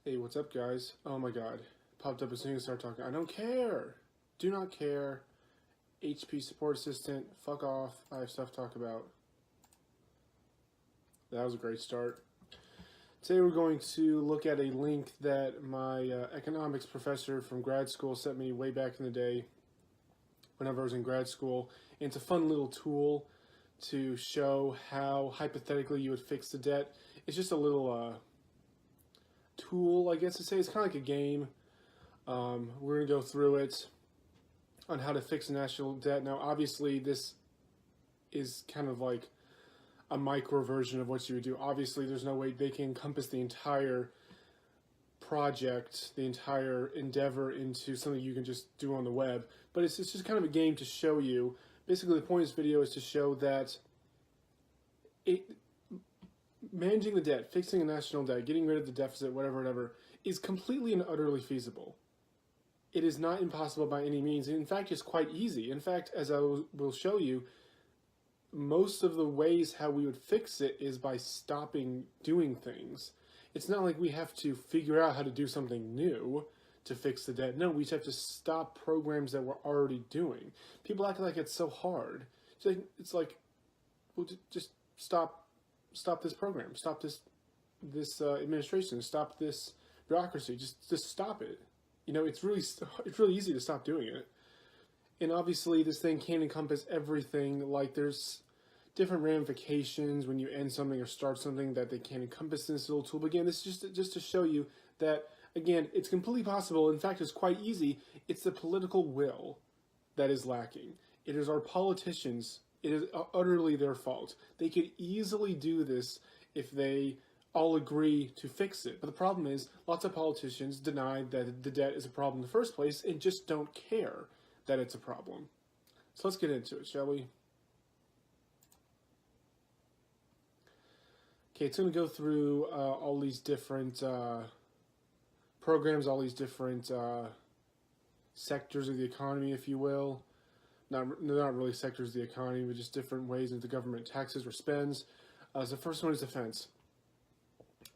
Hey, what's up, guys? Oh my god. Popped up as soon as I started talking. I don't care. Do not care. HP support assistant. Fuck off. I have stuff to talk about. That was a great start. Today we're going to look at a link that my economics professor from grad school sent me way back in the day whenever I was in grad school. And it's a fun little tool to show how hypothetically you would fix the debt. It's just a little tool, I guess to say. It's kind of like a game. We're going to go through it on how to fix national debt. Now, obviously, this is kind of like a micro version of what you would do. Obviously, there's no way they can encompass the entire project, the entire endeavor into something you can just do on the web. But it's just kind of a game to show you. Basically, the point of this video is to show that managing the debt, fixing a national debt, getting rid of the deficit, whatever, is completely and utterly feasible. It is not impossible by any means. In fact, it's quite easy. In fact, as I will show you, most of the ways how we would fix it is by stopping doing things. It's not like we have to figure out how to do something new to fix the debt. No, we just have to stop programs that we're already doing. People act like it's so hard. It's like well, just stop this program, stop this administration, stop this bureaucracy. Just stop it. You know, it's really easy to stop doing it. And obviously, this thing can't encompass everything. Like, there's different ramifications when you end something or start something that they can't encompass in this little tool. But again, this is just to show you that, again, it's completely possible. In fact, it's quite easy. It's the political will that is lacking. It is our politicians. It is utterly their fault. They could easily do this if they all agree to fix it. But the problem is, lots of politicians deny that the debt is a problem in the first place and just don't care that it's a problem. So let's get into it, shall we? Okay, it's going to go through all these different programs, all these different sectors of the economy, if you will. Not really sectors of the economy, but just different ways that the government taxes or spends. So the first one is defense.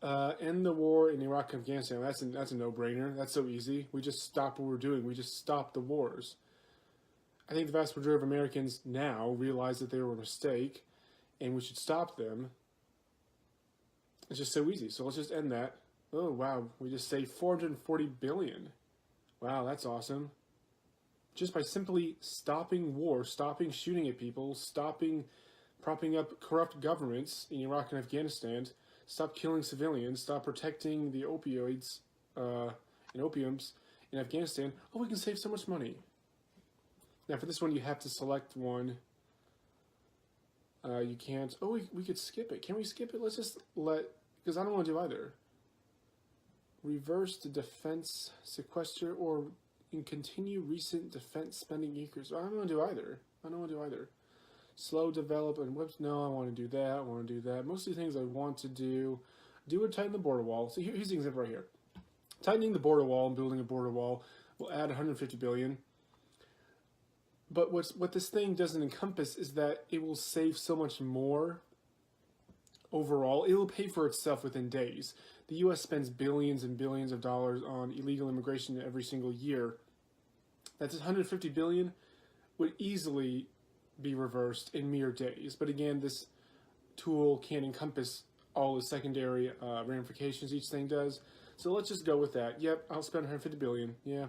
End the war in Iraq and Afghanistan. That's a no-brainer. That's so easy. We just stop what we're doing. We just stop the wars. I think the vast majority of Americans now realize that they were a mistake, and we should stop them. It's just so easy. So let's just end that. Oh wow, we just saved $440 billion. Wow, that's awesome. Just by simply stopping war, stopping shooting at people, stopping propping up corrupt governments in Iraq and Afghanistan, stop killing civilians, stop protecting the opioids and opiums in Afghanistan. Oh, we can save so much money. Now for this one, you have to select one. You can't. Oh, we could skip it. Can we skip it? Let's just because I don't want to do either. Reverse the defense sequester or continue recent defense spending increase. I don't want to do either. Slow develop and whoops. No, I want to do that. I want to do that. Most of the things I want to do would tighten the border wall. So here's the example right here. Tightening the border wall and building a border wall will add 150 billion. But what this thing doesn't encompass is that it will save so much more overall. It will pay for itself within days. The U.S. spends billions and billions of dollars on illegal immigration every single year. That's 150 billion would easily be reversed in mere days. But again, this tool can't encompass all the secondary ramifications each thing does. So let's just go with that. Yep, I'll spend 150 billion. Yeah.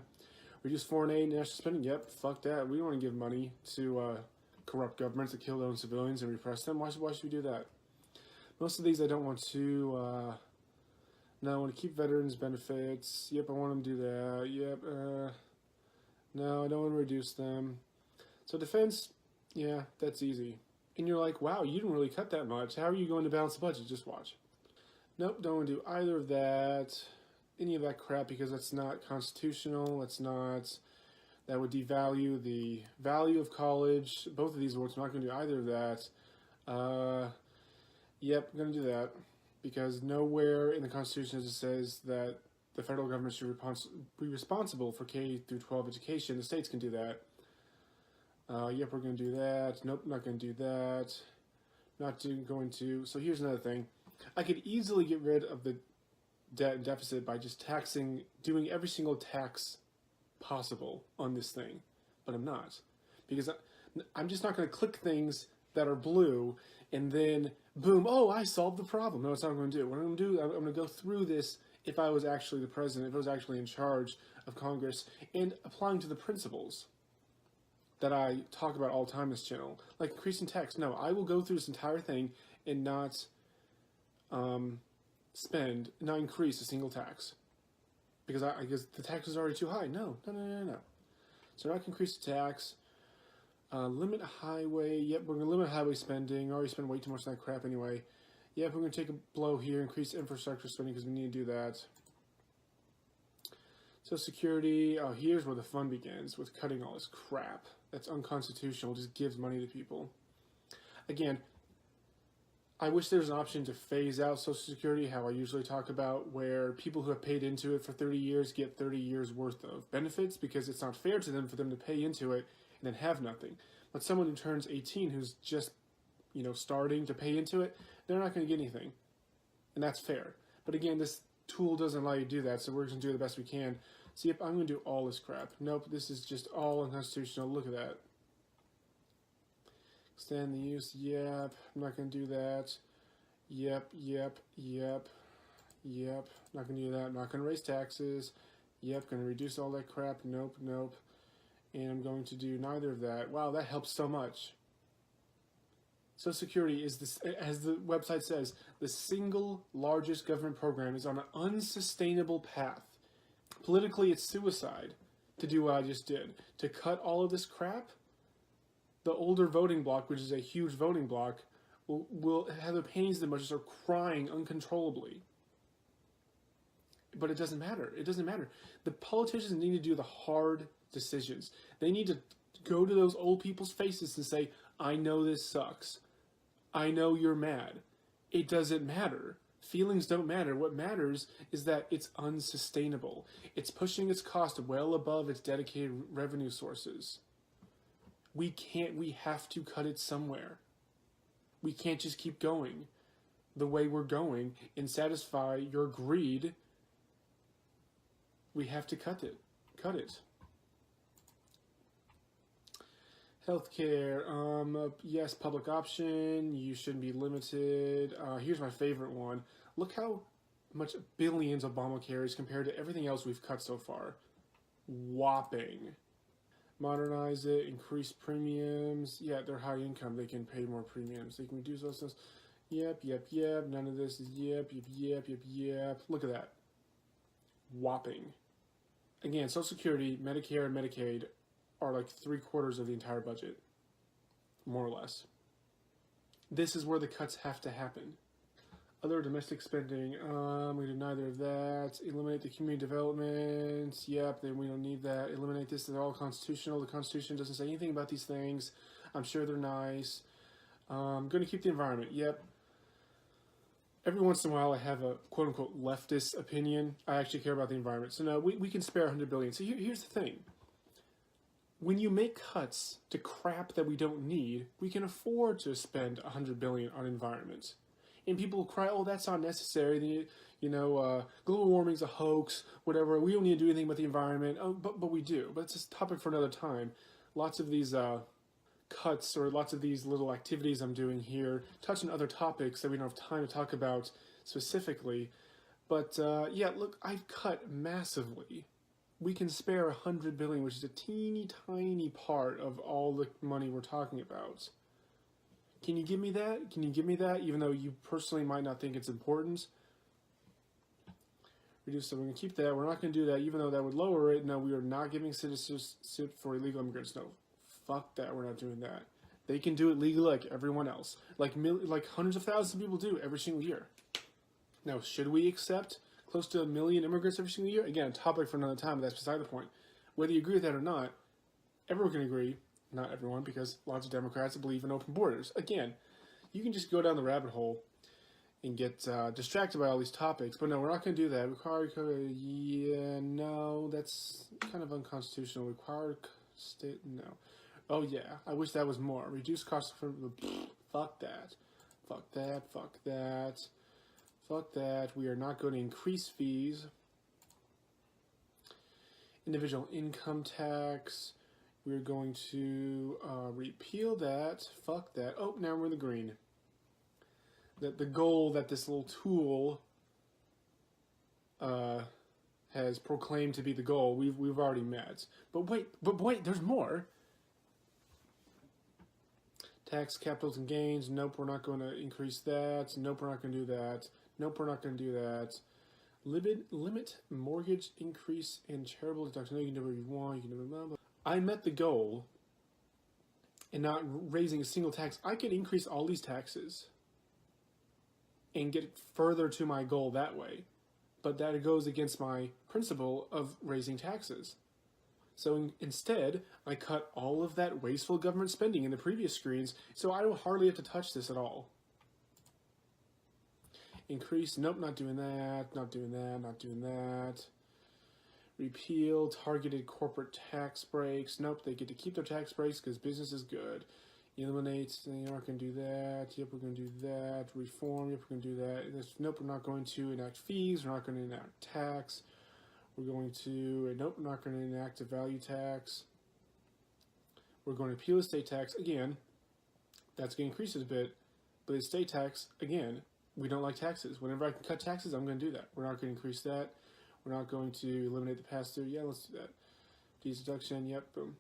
Reduce foreign aid and national spending. Yep, fuck that. We don't want to give money to corrupt governments that kill their own civilians and repress them. Why should we do that? Most of these I don't want to. No, I want to keep veterans benefits. Yep, I want them to do that. Yep. No, I don't want to reduce them. So defense, yeah, that's easy. And you're like, wow, you didn't really cut that much. How are you going to balance the budget? Just watch. Nope, don't want to do either of that. Any of that crap because that's not constitutional. That would devalue the value of college. Both of these words, I'm not going to do either of that. Yep, I'm going to do that because nowhere in the Constitution does it says that the federal government should be responsible for K through 12 education. The states can do that. Yep, we're going to do that. Nope, not going to do that. Not going to. So here's another thing. I could easily get rid of the debt and deficit by just doing every single tax possible on this thing. But I'm not. Because I'm just not going to click things that are blue and then, boom, oh, I solved the problem. No, it's not what I'm going to do. What I'm going to do, I'm going to go through this if I was actually the president, if I was actually in charge of Congress, and applying to the principles that I talk about all the time on this channel, like increasing tax. No, I will go through this entire thing and not not increase a single tax. Because the tax is already too high. No. So we're not going to increase the tax. Limit highway. Yep, we're going to limit highway spending. Already spend way too much on that crap anyway. Yep, we're going to take a blow here. Increase infrastructure spending because we need to do that. Social Security. Oh, here's where the fun begins with cutting all this crap. That's unconstitutional. Just gives money to people. Again, I wish there was an option to phase out Social Security, how I usually talk about, where people who have paid into it for 30 years get 30 years worth of benefits because it's not fair to them for them to pay into it and then have nothing. But someone who turns 18 who's just, starting to pay into it, they're not going to get anything. And that's fair. But again, this tool doesn't allow you to do that, so we're just going to do the best we can. See, if I'm going to do all this crap. Nope, this is just all unconstitutional. Look at that. Extend the use. Yep. I'm not going to do that. Yep. Not going to do that. I'm not going to raise taxes. Yep. Going to reduce all that crap. Nope. And I'm going to do neither of that. Wow, that helps so much. Social Security is this, as the website says, the single largest government program is on an unsustainable path. Politically, it's suicide to do what I just did. To cut all of this crap, the older voting bloc, which is a huge voting bloc, will have their panties in the bunches or crying uncontrollably. But it doesn't matter. The politicians need to do the hard decisions. They need to go to those old people's faces and say, I know this sucks. I know you're mad. It doesn't matter. Feelings don't matter. What matters is that it's unsustainable. It's pushing its cost well above its dedicated revenue sources. We have to cut it somewhere. We can't just keep going the way we're going and satisfy your greed. We have to cut it. Healthcare, yes, public option. You shouldn't be limited. Here's my favorite one. Look how much billions Obamacare is compared to everything else we've cut so far. Whopping. Modernize it, increase premiums. Yeah, they're high income. They can pay more premiums. They can reduce those things. Yep. None of this is yep. Look at that. Whopping. Again, Social Security, Medicare, and Medicaid are like 3/4 of the entire budget, more or less. This is where the cuts have to happen. Other domestic spending, we did neither of that. Eliminate the community development. Yep, then we don't need that. Eliminate this. They're all constitutional. The Constitution doesn't say anything about these things. I'm sure they're nice. Going to keep the environment. Yep. Every once in a while, I have a quote-unquote leftist opinion. I actually care about the environment. So no, we can spare $100 billion. So here's the thing. When you make cuts to crap that we don't need, we can afford to spend $100 billion on environment. And people cry, oh, that's not necessary. Global warming's a hoax, whatever. We don't need to do anything about the environment. Oh, but we do. But it's a topic for another time. Lots of these cuts or lots of these little activities I'm doing here touch on other topics that we don't have time to talk about specifically. But yeah, look, I've cut massively. We can spare $100 billion, which is a teeny tiny part of all the money we're talking about. Can you give me that? Even though you personally might not think it's important. Reduce, so we're going to keep that. We're not going to do that, even though that would lower it. No, we are not giving citizenship for illegal immigrants. No, fuck that. We're not doing that. They can do it legally like everyone else. Like hundreds of thousands of people do every single year. Now, should we accept close to 1 million immigrants every single year? Again, a topic for another time, but that's beside the point. Whether you agree with that or not, everyone can agree. Not everyone, because lots of Democrats believe in open borders. Again, you can just go down the rabbit hole and get distracted by all these topics. But no, we're not going to do that. Yeah, no, that's kind of unconstitutional. Required state, no. Oh yeah, I wish that was more. Reduce costs for, fuck that. Fuck that. We are not going to increase fees. Individual income tax. We're going to repeal that. Fuck that. Oh, now we're in the green. That the goal that this little tool has proclaimed to be the goal, we've already met. But wait, there's more. Tax capitals and gains. Nope, we're not going to increase that. Nope, we're not going to do that. Nope, we're not going to do that. Limit mortgage increase and charitable deduction. No, you can do whatever you want. You can do blah, blah. I met the goal in not raising a single tax. I could increase all these taxes and get further to my goal that way. But that goes against my principle of raising taxes. So instead, I cut all of that wasteful government spending in the previous screens, so I don't hardly have to touch this at all. Increase, nope, not doing that, not doing that, not doing that. Repeal targeted corporate tax breaks. Nope, they get to keep their tax breaks because business is good. Eliminate, they aren't going to do that. Yep, we're going to do that. Reform, yep, we're going to do that. Nope, we're not going to enact fees. We're not going to enact tax. We're going to, nope, we're not going to enact a value tax. We're going to appeal estate tax. Again, that's going to increase it a bit. But estate tax, again, we don't like taxes. Whenever I can cut taxes, I'm going to do that. We're not going to increase that. We're not going to eliminate the pass-through. Yeah, let's do that. Fees deduction, yep, boom.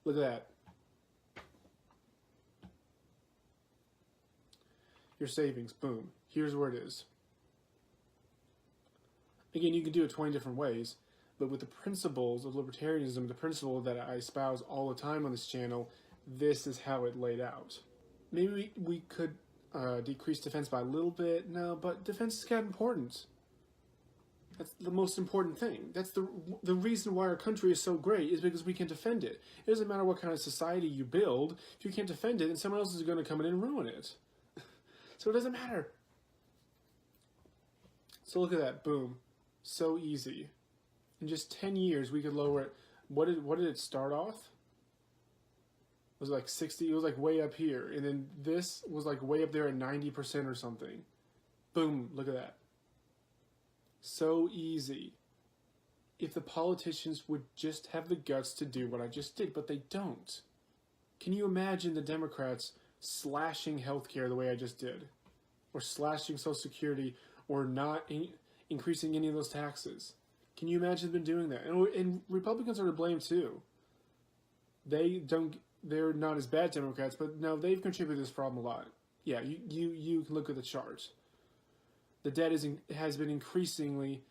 Look at that. Your savings, boom. Here's where it is. Again, you can do it 20 different ways, but with the principles of libertarianism, the principle that I espouse all the time on this channel, this is how it laid out. Maybe we could decrease defense by a little bit. No, but defense is kind of important. That's the most important thing. That's the reason why our country is so great is because we can defend it. It doesn't matter what kind of society you build. If you can't defend it, then someone else is going to come in and ruin it. So it doesn't matter. So look at that. Boom. So easy. In just 10 years, we could lower it. What did it start off? It was like 60. It was like way up here. And then this was like way up there at 90% or something. Boom. Look at that. So easy. If the politicians would just have the guts to do what I just did, but they don't. Can you imagine the Democrats slashing healthcare the way I just did? Or slashing Social Security, or not increasing any of those taxes? Can you imagine them doing that? And Republicans are to blame too. They're not as bad Democrats, but no, they've contributed to this problem a lot. Yeah, you can look at the chart. The debt has been increasing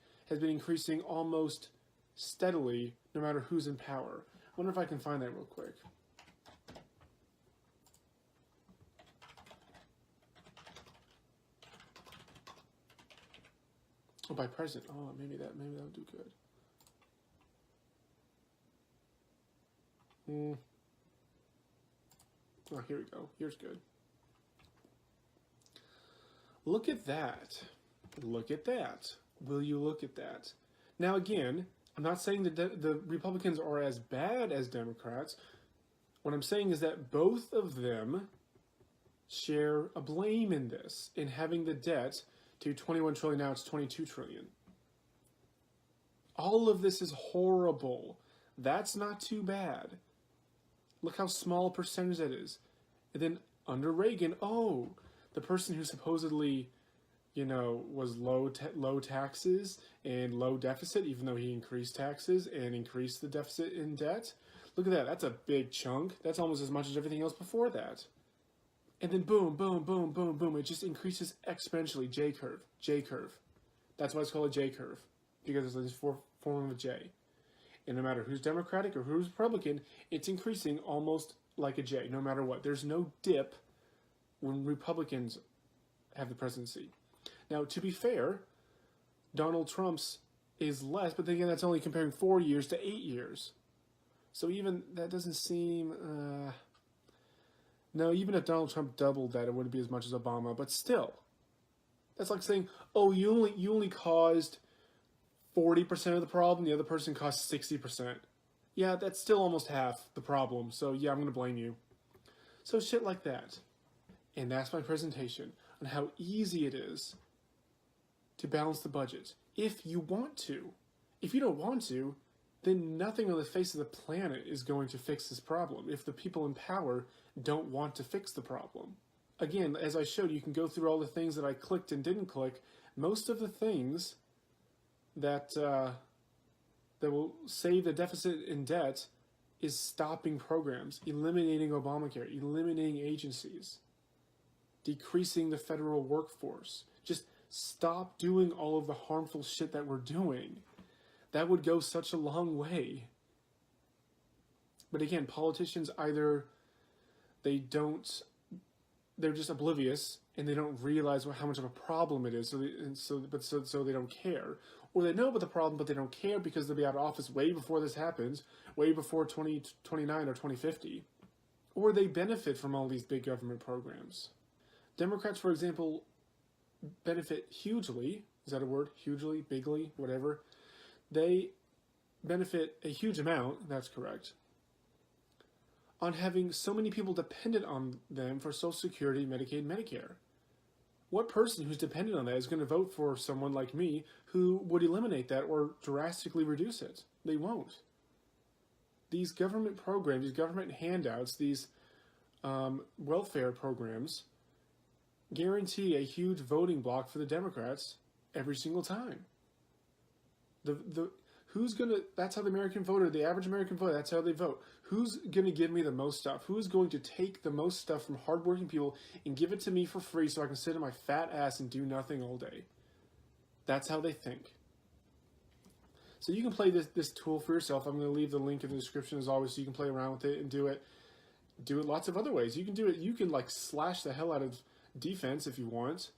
almost steadily, no matter who's in power. I wonder if I can find that real quick. Oh, by president. Oh, maybe that'll do good. Oh, here we go. Here's good. Look at that. Look at that. Will you look at that? Now, again, I'm not saying that the Republicans are as bad as Democrats. What I'm saying is that both of them share a blame in this, in having the debt to 21 trillion, now it's 22 trillion. All of this is horrible. That's not too bad. Look how small a percentage that is. And then under Reagan, oh, the person who supposedly, was low taxes and low deficit, even though he increased taxes and increased the deficit in debt. Look at that. That's a big chunk. That's almost as much as everything else before that. And then boom, boom, boom, boom, boom. It just increases exponentially. J-curve. J-curve. That's why it's called a J-curve. Because it's this form of a J. And no matter who's Democratic or who's Republican, it's increasing almost like a J, no matter what. There's no dip when Republicans have the presidency. Now, to be fair, Donald Trump's is less, but then again, that's only comparing 4 years to 8 years. So even, that doesn't seem... No, even if Donald Trump doubled that, it wouldn't be as much as Obama. But still, that's like saying, oh, you only caused 40% of the problem, the other person caused 60%. Yeah, that's still almost half the problem. So yeah, I'm going to blame you. So shit like that. And that's my presentation. on how easy it is to balance the budget if you want to. If you don't want to, then nothing on the face of the planet is going to fix this problem if the people in power don't want to fix the problem. Again, as I showed, you can go through all the things that I clicked and didn't click. Most of the things that will save the deficit in debt is stopping programs, eliminating Obamacare, eliminating agencies, decreasing the federal workforce. Just stop doing all of the harmful shit that we're doing. That would go such a long way. But again, politicians either they're just oblivious and they don't realize how much of a problem it is, so they don't care, or they know about the problem but they don't care because they'll be out of office way before this happens, way before 2029 or 2050, or they benefit from all these big government programs. Democrats, for example, benefit hugely. Is that a word? Hugely, bigly, whatever. They benefit a huge amount. That's correct. On having so many people dependent on them for Social Security, Medicaid, Medicare. What person who's dependent on that is going to vote for someone like me who would eliminate that or drastically reduce it? They won't. These government programs, these government handouts, these welfare programs guarantee a huge voting block for the Democrats every single time. That's how the American voter, the average American voter, that's how they vote. Who's going to give me the most stuff? Who's going to take the most stuff from hardworking people and give it to me for free so I can sit on my fat ass and do nothing all day? That's how they think. So you can play this tool for yourself. I'm going to leave the link in the description as always so you can play around with it and do it lots of other ways. You can do it. You can like slash the hell out of defense if you want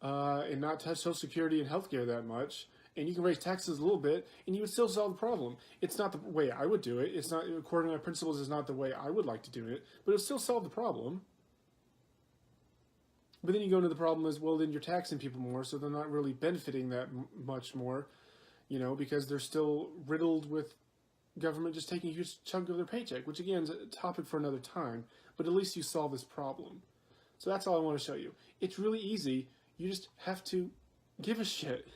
and not touch Social Security and healthcare that much. And you can raise taxes a little bit, and you would still solve the problem. It's not the way I would do it. It's not, according to my principles, is not the way I would like to do it, but it'll still solve the problem. But then you go into the problem as, well, then you're taxing people more, so they're not really benefiting that much more, because they're still riddled with government just taking a huge chunk of their paycheck, which, again, is a topic for another time, but at least you solve this problem. So that's all I want to show you. It's really easy. You just have to give a shit.